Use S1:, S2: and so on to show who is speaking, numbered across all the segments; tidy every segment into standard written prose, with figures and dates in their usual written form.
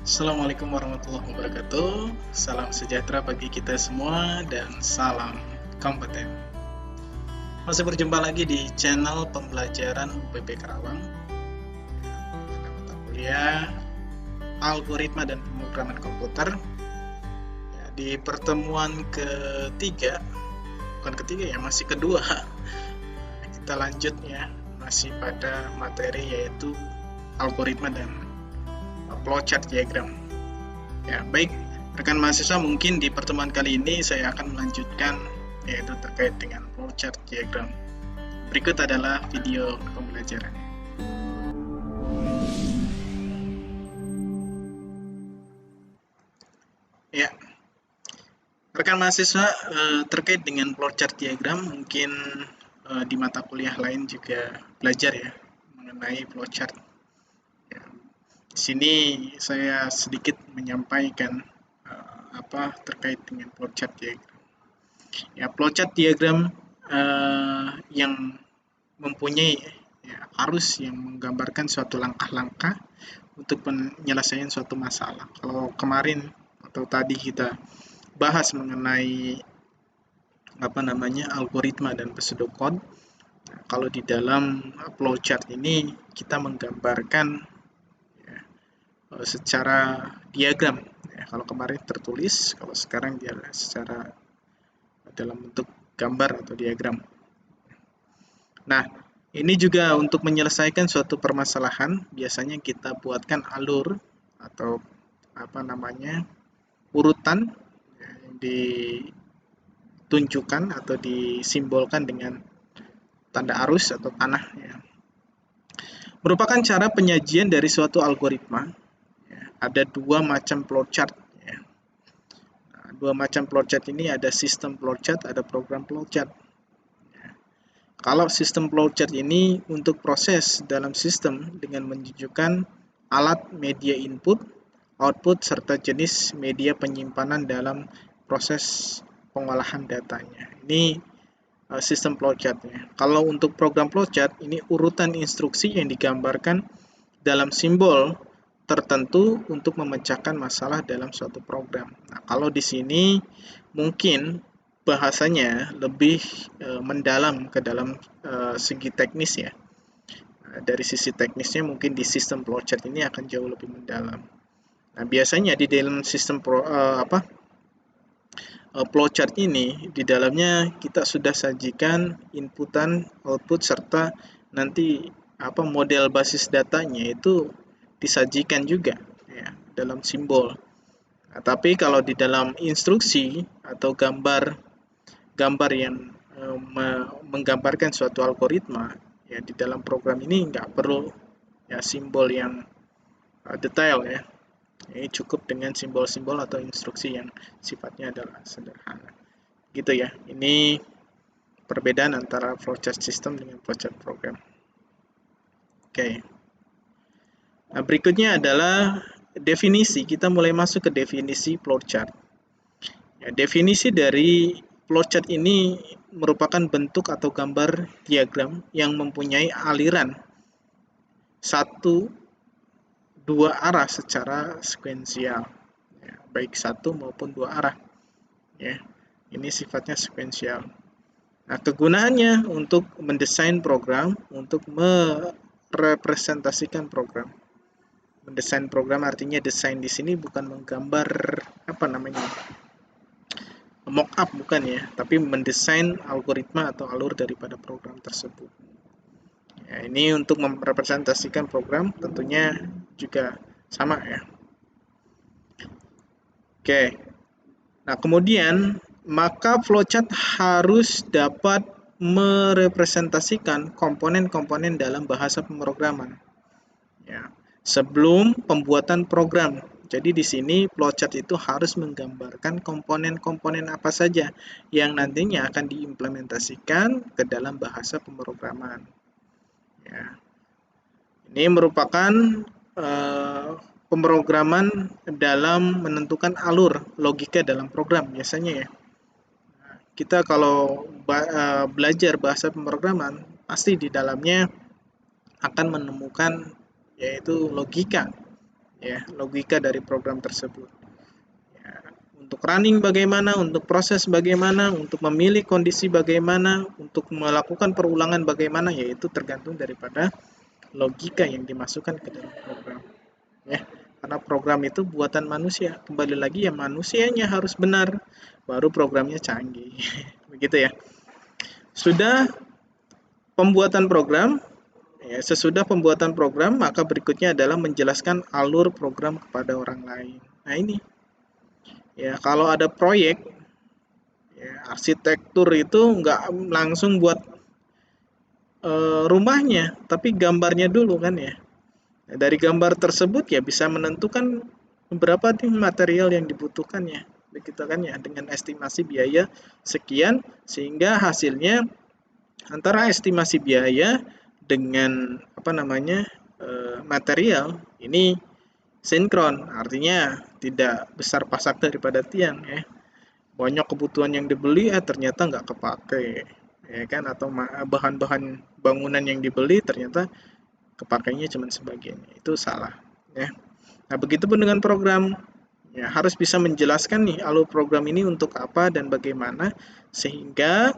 S1: Assalamualaikum warahmatullahi wabarakatuh. Salam sejahtera bagi kita semua dan salam kompeten. Masih berjumpa lagi di channel pembelajaran UPB Karawang. Pada mata kuliah Algoritma dan Pemrograman Komputer. Ya, di pertemuan masih kedua. Kita lanjut ya, masih pada materi yaitu algoritma dan flowchart diagram. Ya, baik rekan mahasiswa, mungkin di pertemuan kali ini saya akan melanjutkan yaitu terkait dengan flowchart diagram. Berikut adalah video pembelajaran. Ya, rekan mahasiswa, terkait dengan flowchart diagram, mungkin di mata kuliah lain juga belajar ya mengenai flowchart. Ya, di sini saya sedikit menyampaikan apa terkait dengan flowchart diagram. Ya, flowchart diagram yang mempunyai arus yang menggambarkan suatu langkah-langkah untuk penyelesaian suatu masalah. Kalau kemarin atau tadi kita bahas mengenai algoritma dan pseudocode. Nah, kalau di dalam flowchart ini kita menggambarkan secara diagram. Ya, kalau kemarin tertulis, kalau sekarang dia secara dalam bentuk gambar atau diagram. Nah, ini juga untuk menyelesaikan suatu permasalahan, biasanya kita buatkan alur atau urutan yang ditunjukkan atau disimbolkan dengan tanda arus atau panah. Ya. Merupakan cara penyajian dari suatu algoritma. Ya, ada dua macam flowchart. Ya. Nah, dua macam flowchart ini ada sistem flowchart, ada program flowchart. Kalau sistem flowchart ini untuk proses dalam sistem dengan menunjukkan alat media input, output, serta jenis media penyimpanan dalam proses pengolahan datanya. Ini sistem flowchart-nya. Kalau untuk program flowchart, ini urutan instruksi yang digambarkan dalam simbol tertentu untuk memecahkan masalah dalam suatu program. Nah, kalau di sini mungkin bahasanya lebih mendalam ke dalam segi teknis ya. Dari sisi teknisnya mungkin di sistem flowchart ini akan jauh lebih mendalam. Nah, biasanya di dalam sistem flowchart ini di dalamnya kita sudah sajikan inputan, output, serta nanti model basis datanya itu disajikan juga ya dalam simbol. Nah, tapi kalau di dalam instruksi atau gambar yang menggambarkan suatu algoritma ya di dalam program ini nggak perlu ya simbol yang detail ya. Ini cukup dengan simbol-simbol atau instruksi yang sifatnya adalah sederhana. Gitu ya. Ini perbedaan antara flowchart system dengan flowchart program. Oke. Nah, berikutnya adalah definisi. Kita mulai masuk ke definisi flowchart. Ya, definisi dari flowchart ini merupakan bentuk atau gambar diagram yang mempunyai aliran dua arah secara sekuensial, ya, baik satu maupun dua arah. Ya, ini sifatnya sekuensial. Nah, kegunaannya untuk mendesain program, untuk merepresentasikan program. Mendesain program artinya desain di sini bukan menggambar mock-up, bukan ya, tapi mendesain algoritma atau alur daripada program tersebut. Ya, ini untuk merepresentasikan program tentunya juga sama ya. Oke. Nah, kemudian maka flowchart harus dapat merepresentasikan komponen-komponen dalam bahasa pemrograman. Ya, sebelum pembuatan program. Jadi di sini flowchart itu harus menggambarkan komponen-komponen apa saja yang nantinya akan diimplementasikan ke dalam bahasa pemrograman. Ya. Ini merupakan pemrograman dalam menentukan alur logika dalam program biasanya ya. Kita kalau belajar bahasa pemrograman pasti di dalamnya akan menemukan yaitu logika ya, logika dari program tersebut. Ya, untuk running bagaimana, untuk proses bagaimana, untuk memilih kondisi bagaimana, untuk melakukan perulangan bagaimana, yaitu tergantung daripada logika yang dimasukkan ke dalam program. Ya, karena program itu buatan manusia. Kembali lagi ya, manusianya harus benar, baru programnya canggih. Begitu ya. Sudah pembuatan program, ya, sesudah pembuatan program, maka berikutnya adalah menjelaskan alur program kepada orang lain. Nah ini, ya kalau ada proyek, ya, arsitektur itu nggak langsung buat rumahnya, tapi gambarnya dulu kan ya. Nah, dari gambar tersebut ya bisa menentukan berapa nih material yang dibutuhkannya, begitu kan ya, dengan estimasi biaya sekian, sehingga hasilnya antara estimasi biaya dengan apa namanya material ini sinkron, artinya tidak besar pasak daripada tiang ya. Banyak kebutuhan yang dibeli ternyata nggak kepake ya kan, atau bahan-bahan bangunan yang dibeli ternyata kepakainya cuma sebagian, itu salah ya. Nah begitupun dengan program, ya harus bisa menjelaskan nih alur program ini untuk apa dan bagaimana, sehingga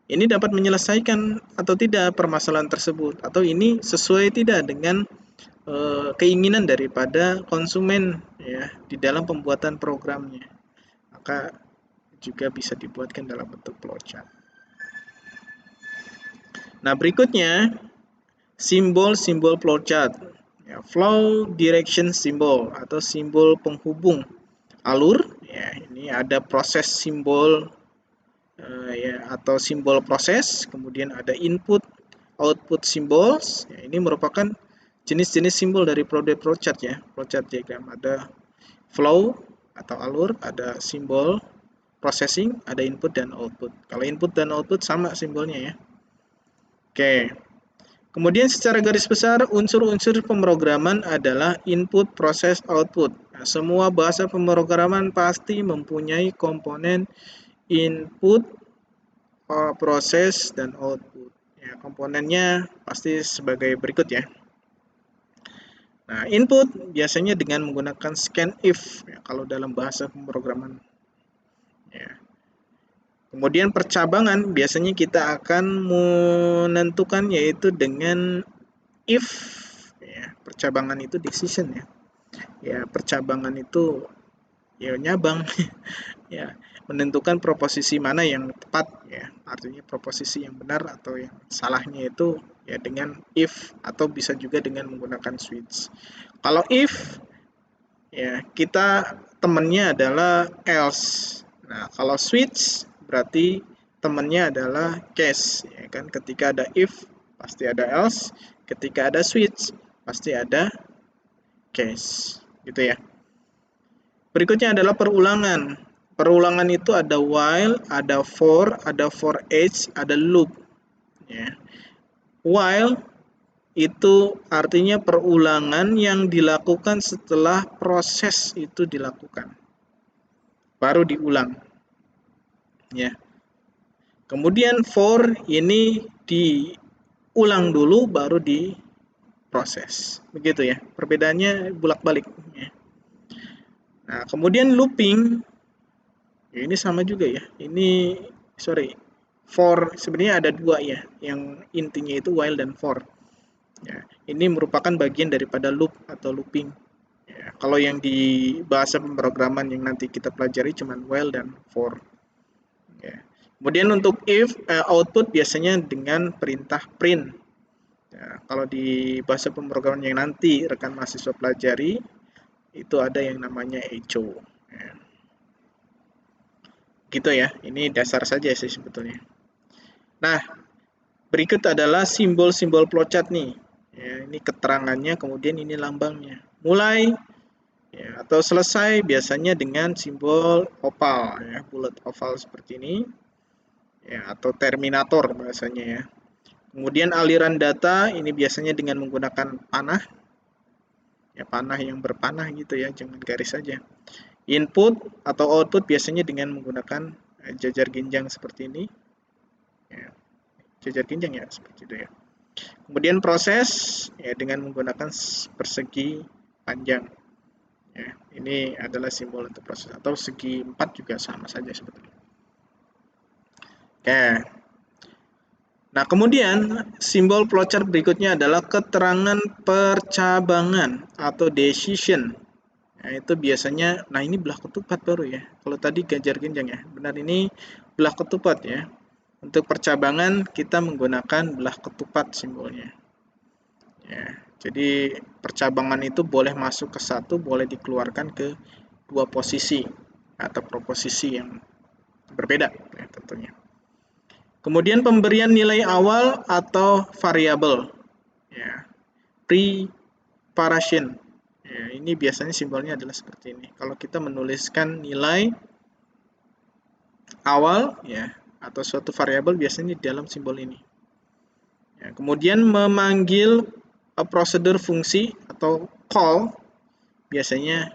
S1: ini dapat menyelesaikan atau tidak permasalahan tersebut, atau ini sesuai tidak dengan keinginan daripada konsumen ya di dalam pembuatan programnya. Maka juga bisa dibuatkan dalam bentuk flowchart. Nah, berikutnya simbol-simbol flowchart. Ya, flow direction symbol atau simbol penghubung alur. Ya, ini ada proses simbol ya, atau simbol proses, kemudian ada input, output symbols. Ya, ini merupakan jenis-jenis simbol dari flowchart ya, flowchart diagram. Ada flow atau alur, ada simbol processing, ada input dan output. Kalau input dan output sama simbolnya ya. Oke. Kemudian secara garis besar unsur-unsur pemrograman adalah input, proses, output. Nah, semua bahasa pemrograman pasti mempunyai komponen input, proses, dan output. Ya, komponennya pasti sebagai berikut ya. Nah, input biasanya dengan menggunakan scanf ya, kalau dalam bahasa pemrograman. Ya. Kemudian percabangan biasanya kita akan menentukan yaitu dengan if ya, percabangan itu decision ya. Ya, percabangan itu ya nyabang ya, menentukan proposisi mana yang tepat ya. Artinya proposisi yang benar atau yang salahnya itu ya dengan if, atau bisa juga dengan menggunakan switch. Kalau if ya kita temannya adalah else. Nah, kalau switch berarti temannya adalah case ya kan. Ketika ada if pasti ada else, ketika ada switch pasti ada case gitu ya. Berikutnya adalah perulangan. Perulangan itu ada while, ada for each, ada loop ya. While itu artinya perulangan yang dilakukan setelah proses itu dilakukan, baru diulang ya. Kemudian for ini diulang dulu baru diproses, begitu ya, perbedaannya bolak-balik ya. Nah kemudian looping ya, ini sama juga ya, ini sorry, for sebenarnya ada dua ya, yang intinya itu while dan for ya. Ini merupakan bagian daripada loop atau looping ya. Kalau yang di bahasa pemrograman yang nanti kita pelajari cuman while dan for ya. Kemudian untuk if output biasanya dengan perintah print ya. Kalau di bahasa pemrograman yang nanti rekan mahasiswa pelajari itu ada yang namanya echo ya. Gitu ya, ini dasar saja sih sebetulnya. Nah, berikut adalah simbol-simbol flowchart nih ya, ini keterangannya, kemudian ini lambangnya. Mulai ya, atau selesai biasanya dengan simbol oval ya, bulat oval seperti ini ya, atau terminator bahasanya ya. Kemudian aliran data ini biasanya dengan menggunakan panah ya, panah yang berpanah gitu ya, jangan garis saja. Input atau output biasanya dengan menggunakan jajar ginjang seperti ini ya, jajar ginjang ya seperti itu ya. Kemudian proses ya dengan menggunakan persegi panjang Ya, ini adalah simbol untuk proses, atau segi 4 juga sama saja sebetulnya. Oke. Nah, kemudian simbol flowchart berikutnya adalah keterangan percabangan atau decision. Nah, itu biasanya, nah ini belah ketupat baru ya. Kalau tadi ganjar genjang ya. Benar, ini belah ketupat ya. Untuk percabangan kita menggunakan belah ketupat simbolnya. Ya, jadi percabangan itu boleh masuk ke satu, boleh dikeluarkan ke dua posisi atau proposisi yang berbeda ya, tentunya. Kemudian pemberian nilai awal atau variabel. Ya, preparation. Ya, ini biasanya simbolnya adalah seperti ini. Kalau kita menuliskan nilai awal ya atau suatu variabel biasanya di dalam simbol ini. Ya, kemudian memanggil prosedur fungsi atau call biasanya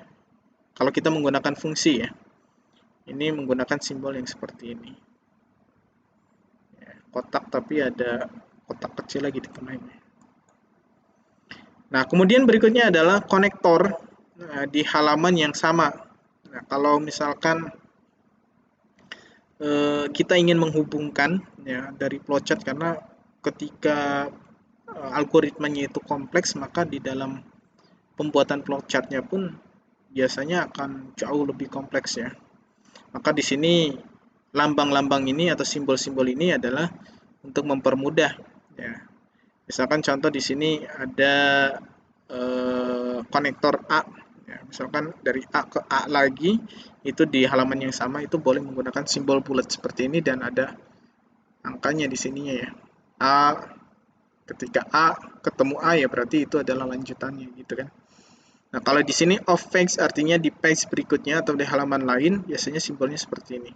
S1: kalau kita menggunakan fungsi ya. Ini menggunakan simbol yang seperti ini. Ya, kotak tapi ada kotak kecil lagi di tengahnya. Nah, kemudian berikutnya adalah konektor di halaman yang sama. Nah, kalau misalkan kita ingin menghubungkan ya dari flowchart, karena ketika algoritmanya itu kompleks, maka di dalam pembuatan flowchartnya pun biasanya akan jauh lebih kompleks ya. Maka di sini lambang-lambang ini atau simbol-simbol ini adalah untuk mempermudah ya. Misalkan contoh di sini ada konektor A ya, misalkan dari A ke A lagi itu di halaman yang sama itu boleh menggunakan simbol bulat seperti ini dan ada angkanya di sininya ya. A, ketika A ketemu A ya berarti itu adalah lanjutannya gitu kan. Nah, kalau di sini off page artinya di page berikutnya atau di halaman lain biasanya simbolnya seperti ini.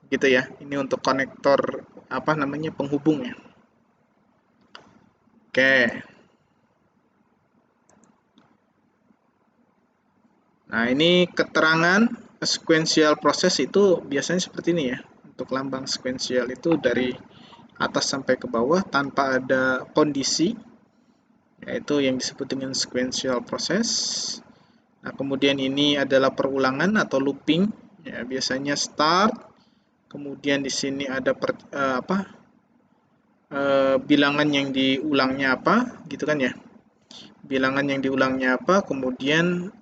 S1: Gitu ya. Ini untuk konektor apa namanya penghubung ya. Oke. Nah, ini keterangan sequential proses itu biasanya seperti ini ya. Untuk lambang sequential itu dari atas sampai ke bawah tanpa ada kondisi, yaitu yang disebut dengan sequential process. Nah, kemudian ini adalah perulangan atau looping, ya, biasanya start, kemudian di sini ada bilangan yang diulangnya apa, gitu kan ya. Bilangan yang diulangnya apa, kemudian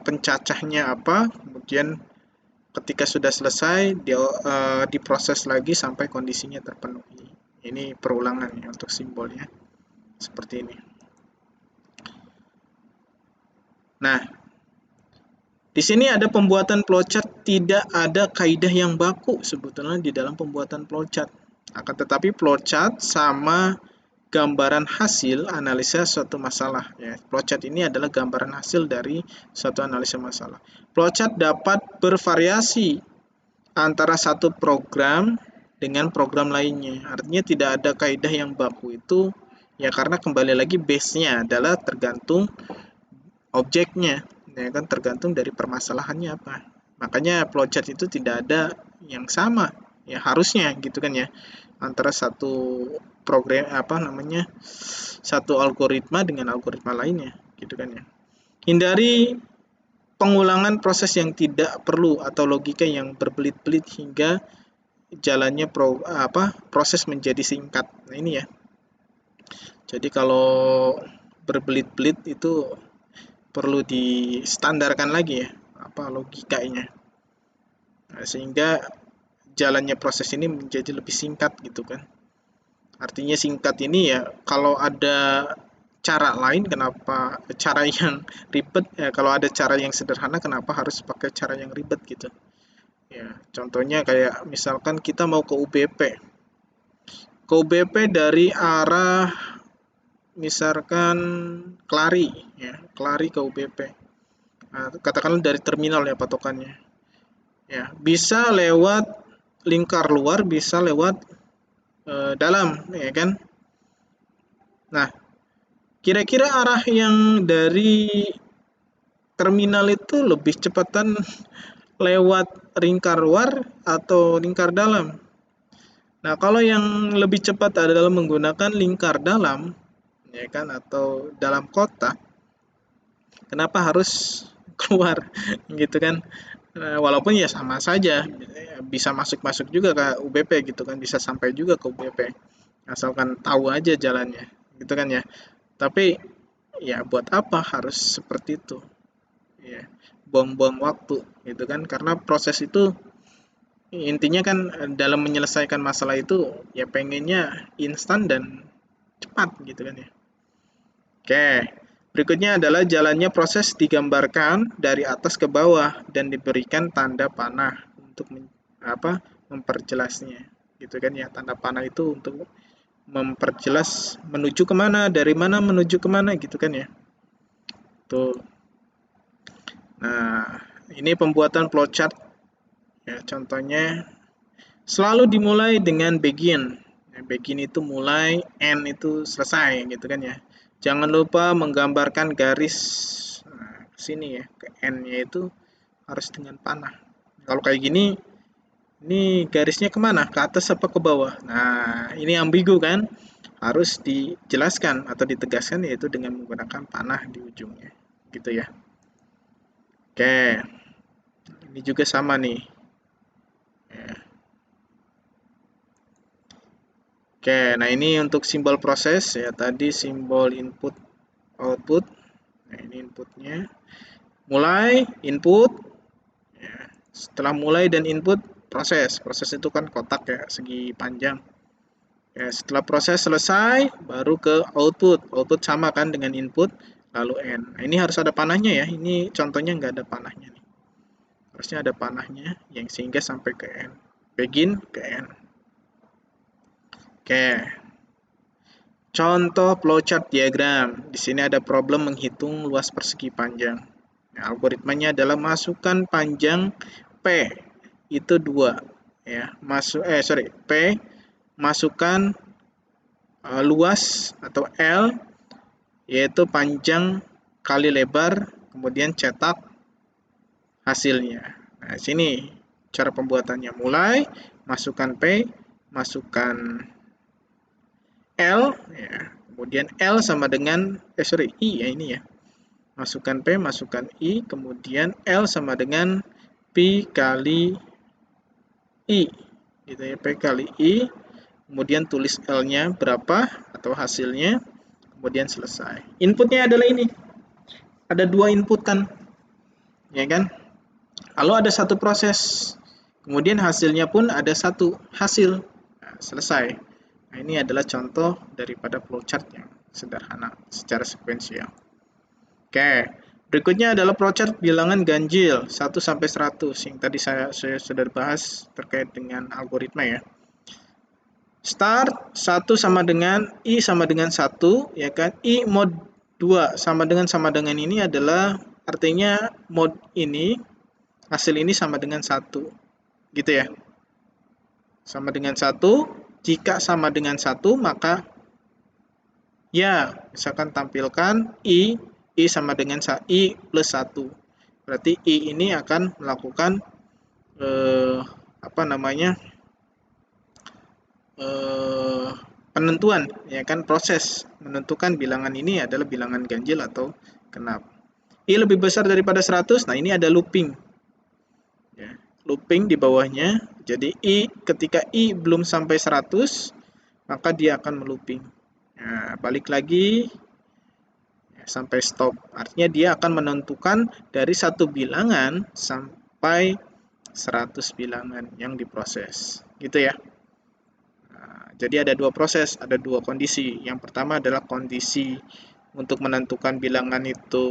S1: pencacahnya apa, kemudian ketika sudah selesai diproses lagi sampai kondisinya terpenuhi. Ini perulangan ya untuk simbolnya seperti ini. Nah, di sini ada pembuatan flowchart, tidak ada kaidah yang baku sebetulnya di dalam pembuatan flowchart. Akan tetapi flowchart sama gambaran hasil analisa suatu masalah. Ya, flowchart ini adalah gambaran hasil dari suatu analisa masalah. Flowchart dapat bervariasi antara satu program dengan program lainnya. Artinya tidak ada kaidah yang baku itu ya karena kembali lagi base-nya adalah tergantung objeknya, ya kan, tergantung dari permasalahannya apa. Makanya flowchart itu tidak ada yang sama, ya harusnya gitu kan ya, antara satu program apa namanya satu algoritma dengan algoritma lainnya, gitu kan ya. Hindari pengulangan proses yang tidak perlu atau logika yang berbelit-belit hingga jalannya proses menjadi singkat. Nah ini ya. Jadi kalau berbelit-belit itu perlu distandarkan lagi ya apa logikanya. Nah, sehingga jalannya proses ini menjadi lebih singkat gitu kan. Artinya singkat ini ya kalau ada cara lain kenapa cara yang ribet ya, kalau ada cara yang sederhana kenapa harus pakai cara yang ribet gitu. Ya, contohnya kayak misalkan kita mau ke UBP. Ke UBP dari arah misalkan Kelari ya, Kelari ke UBP. Nah, katakanlah dari terminal ya patokannya. Ya, bisa lewat lingkar luar, bisa lewat dalam, ya kan? Nah, kira-kira arah yang dari terminal itu lebih cepatan lewat lingkar luar atau lingkar dalam? Nah, kalau yang lebih cepat adalah menggunakan lingkar dalam, ya kan, atau dalam kota, kenapa harus keluar gitu kan. Walaupun ya sama saja, bisa masuk-masuk juga ke UBP gitu kan, bisa sampai juga ke UBP, asalkan tahu aja jalannya, gitu kan ya. Tapi ya buat apa harus seperti itu, ya, buang-buang waktu gitu kan, karena proses itu intinya kan dalam menyelesaikan masalah itu ya pengennya instan dan cepat gitu kan ya. Oke, berikutnya adalah jalannya proses digambarkan dari atas ke bawah dan diberikan tanda panah untuk memperjelasnya. Gitu kan ya, tanda panah itu untuk memperjelas menuju kemana, dari mana menuju kemana gitu kan ya. Tuh. Nah, ini pembuatan flowchart ya, contohnya selalu dimulai dengan begin. Ya, begin itu mulai, end itu selesai gitu kan ya. Jangan lupa menggambarkan garis ke sini ya, ke end-nya itu harus dengan panah. Kalau kayak gini, ini garisnya kemana? Ke atas apa ke bawah? Nah, ini ambigu kan? Harus dijelaskan atau ditegaskan yaitu dengan menggunakan panah di ujungnya. Gitu ya. Oke, ini juga sama nih. Ya. Oke, nah ini untuk simbol proses ya, tadi simbol input output. Nah, ini inputnya. Mulai, input, ya. Setelah mulai dan input, proses. Proses itu kan kotak ya, segi panjang. Ya, setelah proses selesai, baru ke output. Output sama kan dengan input, lalu end. Nah, ini harus ada panahnya ya. Ini contohnya nggak ada panahnya nih. Harusnya ada panahnya, yang sehingga sampai ke end. Begin ke end. Oke. Contoh flowchart diagram. Di sini ada problem menghitung luas persegi panjang. Nah, algoritmanya adalah masukkan panjang P itu 2 ya. P masukkan luas atau L yaitu panjang kali lebar, kemudian cetak hasilnya. Nah, sini cara pembuatannya. Mulai masukkan P, masukkan L ya. Kemudian L sama dengan I ya ini ya. Masukkan P, masukkan I, kemudian L sama dengan P kali I. Gitu ya, P kali I, kemudian tulis L-nya berapa atau hasilnya, kemudian selesai. Inputnya adalah ini. Ada 2 input kan, ya kan? Lalu ada satu proses, kemudian hasilnya pun ada satu hasil. Nah, selesai. Nah, ini adalah contoh daripada flowchart yang sederhana secara sekuensial. Oke, berikutnya adalah flowchart bilangan ganjil 1 sampai 100 yang tadi saya sudah bahas terkait dengan algoritma ya. Start 1 sama dengan I sama dengan 1 ya kan. I mod 2 sama dengan ini adalah artinya mod ini hasil ini sama dengan 1. Gitu ya. Sama dengan 1. Jika sama dengan 1 maka ya, misalkan tampilkan I sama dengan I plus 1. Berarti I ini akan melakukan apa namanya? Penentuan ya kan, proses menentukan bilangan ini adalah bilangan ganjil atau genap. I lebih besar daripada 100. Nah, ini ada looping. Ya, looping di bawahnya. Jadi ketika I belum sampai 100, maka dia akan melooping. Nah, balik lagi ya, sampai stop. Artinya dia akan menentukan dari satu bilangan sampai 100 bilangan yang diproses. Gitu ya. Jadi ada 2 proses, ada 2 kondisi. Yang pertama adalah kondisi untuk menentukan bilangan itu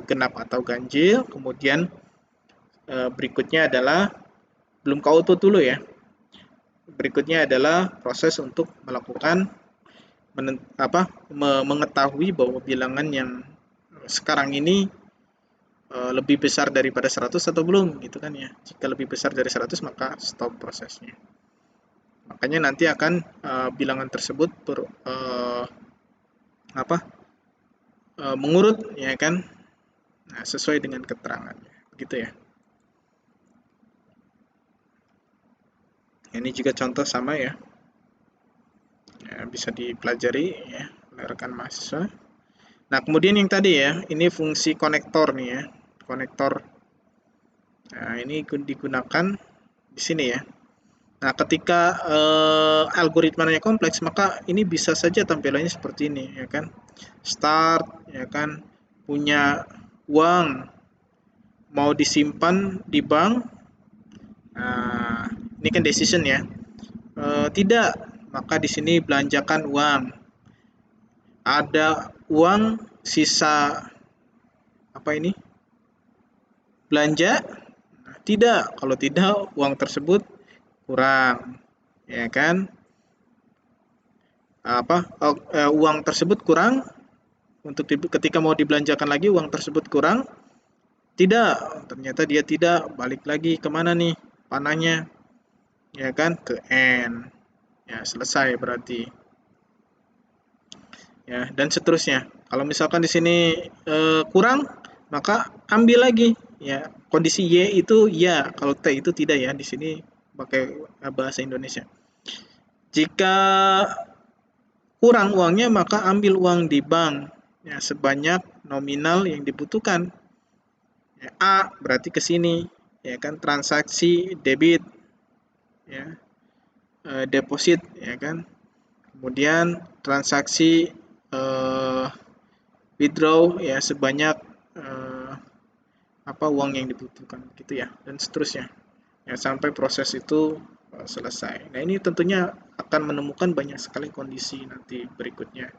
S1: genap atau ganjil. Kemudian berikutnya adalah belum ke output dulu ya. Berikutnya adalah proses untuk melakukan mengetahui bahwa bilangan yang sekarang ini lebih besar daripada 100 atau belum gitu kan ya. Jika lebih besar dari 100 maka stop prosesnya. Makanya nanti akan bilangan tersebut mengurut ya kan, nah, sesuai dengan keterangannya, begitu ya. Ini juga contoh sama ya, bisa dipelajari ya oleh rekan mahasiswa. Nah, kemudian yang tadi ya, ini fungsi konektor nih ya. konektor. Nah, ini digunakan di sini ya. Nah, ketika algoritmanya kompleks, maka ini bisa saja tampilannya seperti ini, ya kan? Start, ya kan? Punya uang, mau disimpan di bank. Nah, ini kan decision ya. Tidak, maka di sini belanjakan uang. Ada uang sisa apa ini? Belanja? Nah, tidak, kalau tidak uang tersebut kurang, ya kan? Uang tersebut kurang untuk ketika mau dibelanjakan lagi uang tersebut kurang, tidak, ternyata dia tidak, balik lagi kemana nih panahnya, ya kan, ke N, ya selesai berarti, ya, dan seterusnya. Kalau misalkan di sini kurang, maka ambil lagi, ya, kondisi Y itu ya, kalau T itu tidak ya, di sini pakai bahasa Indonesia. Jika kurang uangnya, maka ambil uang di bank, ya, sebanyak nominal yang dibutuhkan. Ya, A berarti ke sini, ya kan, transaksi debit, ya, deposit, ya kan. Kemudian transaksi withdraw, ya, sebanyak apa uang yang dibutuhkan, gitu ya, dan seterusnya, ya, sampai proses itu selesai. Nah, ini tentunya akan menemukan banyak sekali kondisi nanti berikutnya,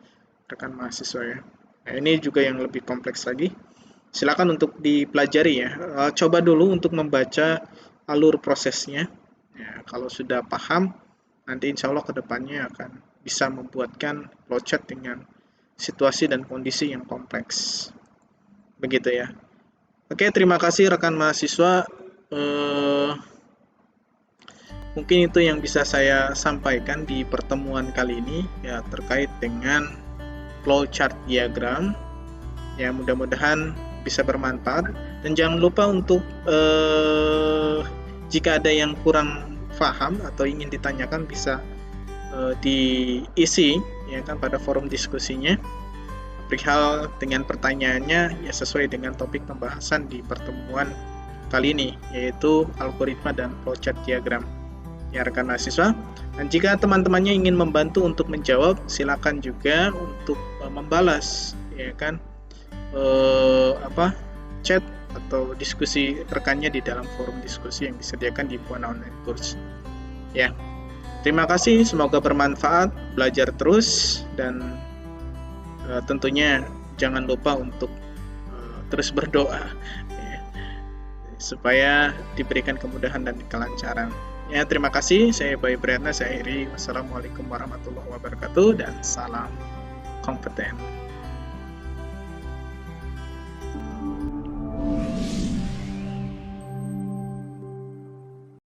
S1: rekan mahasiswa ya. Nah, ini juga yang lebih kompleks lagi. Silakan untuk dipelajari ya. Coba dulu untuk membaca alur prosesnya. Ya, kalau sudah paham, nanti insya Allah kedepannya akan bisa membuatkan flowchart dengan situasi dan kondisi yang kompleks. Begitu ya. Oke, terima kasih rekan mahasiswa. Mungkin itu yang bisa saya sampaikan di pertemuan kali ini ya, terkait dengan flowchart diagram. Ya, mudah-mudahan bisa bermanfaat, dan jangan lupa untuk jika ada yang kurang paham atau ingin ditanyakan bisa diisi ya kan pada forum diskusinya perihal dengan pertanyaannya ya sesuai dengan topik pembahasan di pertemuan kali ini, yaitu algoritma dan flowchart diagram ya rekan mahasiswa. Dan jika teman-temannya ingin membantu untuk menjawab, silakan juga untuk membalas ya kan chat atau diskusi rekannya di dalam forum diskusi yang disediakan di Buana Online Course. Ya, terima kasih, semoga bermanfaat, belajar terus, dan tentunya jangan lupa untuk terus berdoa ya, supaya diberikan kemudahan dan kelancaran. Ya, terima kasih. Saya Bayu Priyatna, saya akhiri. Wassalamualaikum warahmatullahi wabarakatuh dan salam kompeten.